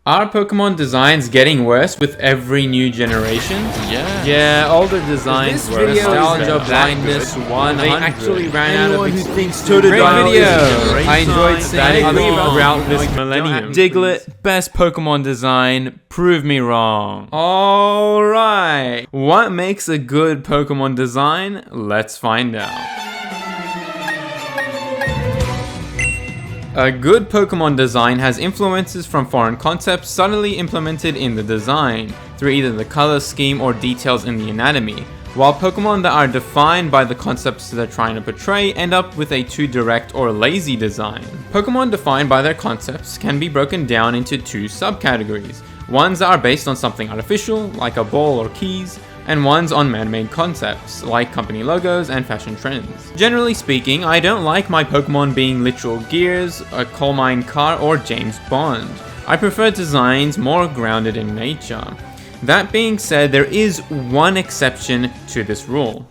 Are Pokemon designs getting worse with every new generation? Yeah, older designs were nostalgia blindness 100. They actually ran out of who thinks Great video! I enjoyed that seeing other is throughout this millennium. Diglett, best Pokemon design, prove me wrong. Alright, what makes a good Pokemon design? Let's find out. A good Pokemon design has influences from foreign concepts subtly implemented in the design, through either the color scheme or details in the anatomy, while Pokemon that are defined by the concepts they're trying to portray end up with a too direct or lazy design. Pokemon defined by their concepts can be broken down into two subcategories, ones that are based on something artificial, like a ball or keys, and ones on man-made concepts, like company logos and fashion trends. Generally speaking, I don't like my Pokemon being literal gears, a coal mine car, or James Bond. I prefer designs more grounded in nature. That being said, there is one exception to this rule.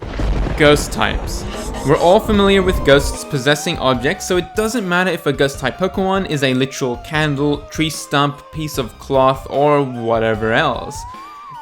Ghost types. We're all familiar with ghosts possessing objects, so it doesn't matter if a ghost type Pokemon is a literal candle, tree stump, piece of cloth, or whatever else.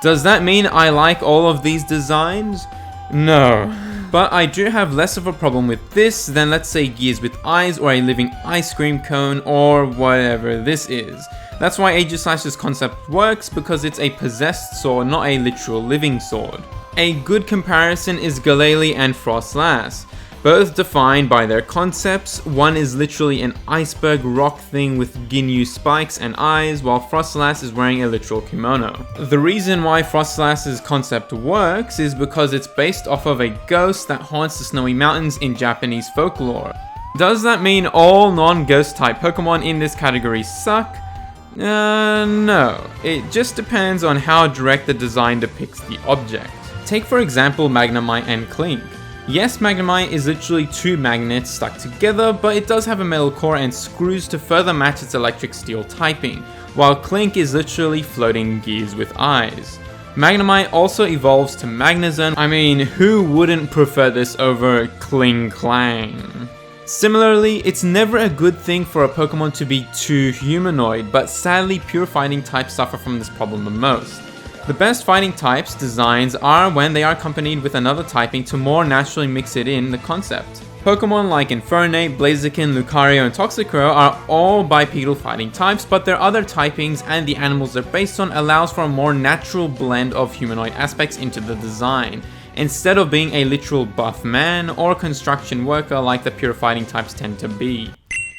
Does that mean I like all of these designs? No. But I do have less of a problem with this than, let's say, gears with eyes or a living ice cream cone or whatever this is. That's why Aegislash's concept works, because it's a possessed sword, not a literal living sword. A good comparison is Galele and Frostlass. Both defined by their concepts. One is literally an iceberg rock thing with Ginyu spikes and eyes, while Frostlass is wearing a literal kimono. The reason why Frostlass's concept works is because it's based off of a ghost that haunts the snowy mountains in Japanese folklore. Does that mean all non-ghost type Pokemon in this category suck? No. It just depends on how direct the design depicts the object. Take for example Magnemite and Clink. Yes, Magnemite is literally two magnets stuck together, but it does have a metal core and screws to further match its electric steel typing, while Clink is literally floating gears with eyes. Magnemite also evolves to Magnezone. I mean, who wouldn't prefer this over Kling Clang? Similarly, it's never a good thing for a Pokemon to be too humanoid, but sadly pure fighting types suffer from this problem the most. The best fighting types designs are when they are accompanied with another typing to more naturally mix it in the concept. Pokemon like Infernape, Blaziken, Lucario, and Toxicroak are all bipedal fighting types, but their other typings and the animals they're based on allows for a more natural blend of humanoid aspects into the design, instead of being a literal buff man or construction worker like the pure fighting types tend to be.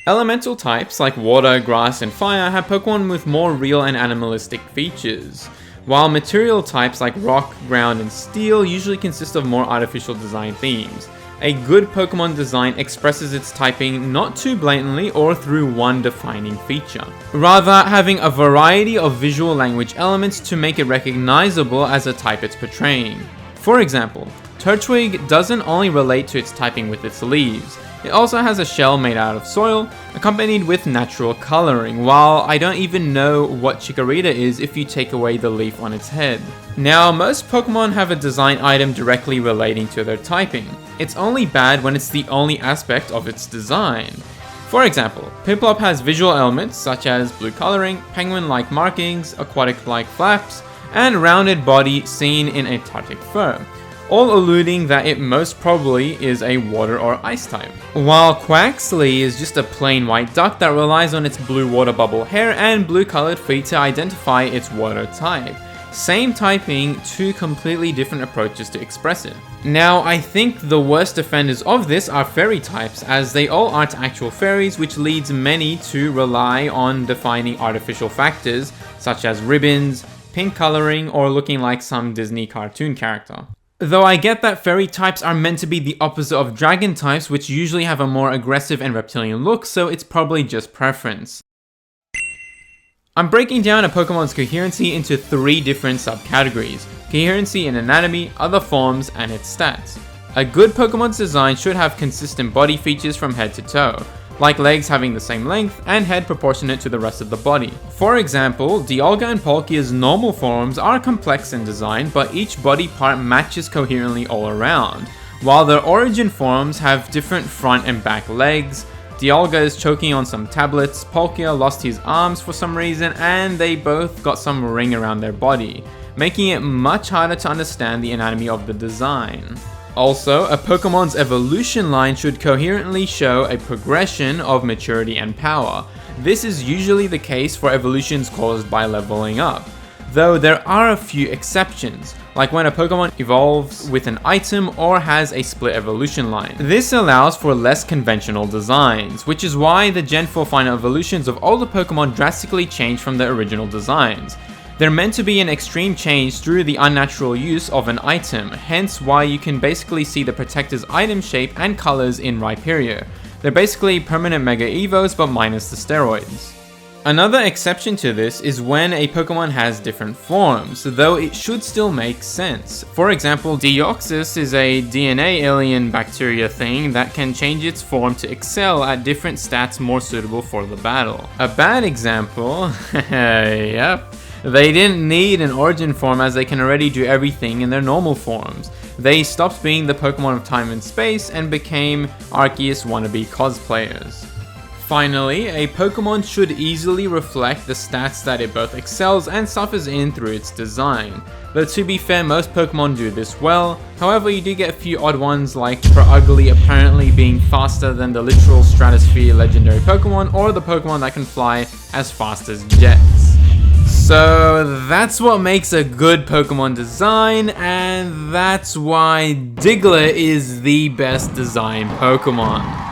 Elemental types like water, grass, and fire have Pokemon with more real and animalistic features, while material types like rock, ground, and steel usually consist of more artificial design themes. A good Pokemon design expresses its typing not too blatantly or through one defining feature, rather having a variety of visual language elements to make it recognizable as a type it's portraying. For example, Turtwig doesn't only relate to its typing with its leaves, it also has a shell made out of soil, accompanied with natural coloring, while I don't even know what Chikorita is if you take away the leaf on its head. Now, most Pokemon have a design item directly relating to their typing. It's only bad when it's the only aspect of its design. For example, Piplup has visual elements such as blue coloring, penguin-like markings, aquatic-like flaps, and rounded body seen in Antarctic fur, all alluding that it most probably is a water or ice type. While Quaxly is just a plain white duck that relies on its blue water bubble hair and blue colored feet to identify its water type. Same typing, two completely different approaches to express it. Now, I think the worst offenders of this are fairy types, as they all aren't actual fairies, which leads many to rely on defining artificial factors such as ribbons, pink coloring, or looking like some Disney cartoon character. Though I get that fairy types are meant to be the opposite of dragon types, which usually have a more aggressive and reptilian look, so it's probably just preference. I'm breaking down a Pokemon's coherency into 3 different subcategories: coherency in anatomy, other forms, and its stats. A good Pokemon's design should have consistent body features from head to toe, like legs having the same length and head proportionate to the rest of the body. For example, Dialga and Palkia's normal forms are complex in design, but each body part matches coherently all around, while their origin forms have different front and back legs, Dialga is choking on some tablets, Palkia lost his arms for some reason, and they both got some ring around their body, making it much harder to understand the anatomy of the design. Also, a Pokemon's evolution line should coherently show a progression of maturity and power. This is usually the case for evolutions caused by leveling up, though there are a few exceptions, like when a Pokemon evolves with an item or has a split evolution line. This allows for less conventional designs, which is why the Gen 4 final evolutions of all the Pokemon drastically change from the original designs. They're meant to be an extreme change through the unnatural use of an item, hence why you can basically see the Protector's item shape and colors in Rhyperior. They're basically permanent Mega Evos but minus the steroids. Another exception to this is when a Pokemon has different forms, though it should still make sense. For example, Deoxys is a DNA alien bacteria thing that can change its form to excel at different stats more suitable for the battle. A bad example, yep, they didn't need an origin form as they can already do everything in their normal forms. They stopped being the Pokemon of time and space and became Arceus wannabe cosplayers. Finally, a Pokemon should easily reflect the stats that it both excels and suffers in through its design. Though to be fair, most Pokemon do this well, however you do get a few odd ones like Ugly apparently being faster than the literal Stratosphere legendary Pokemon, or the Pokemon that can fly as fast as jets. So that's what makes a good Pokemon design, and that's why Diglett is the best designed Pokemon.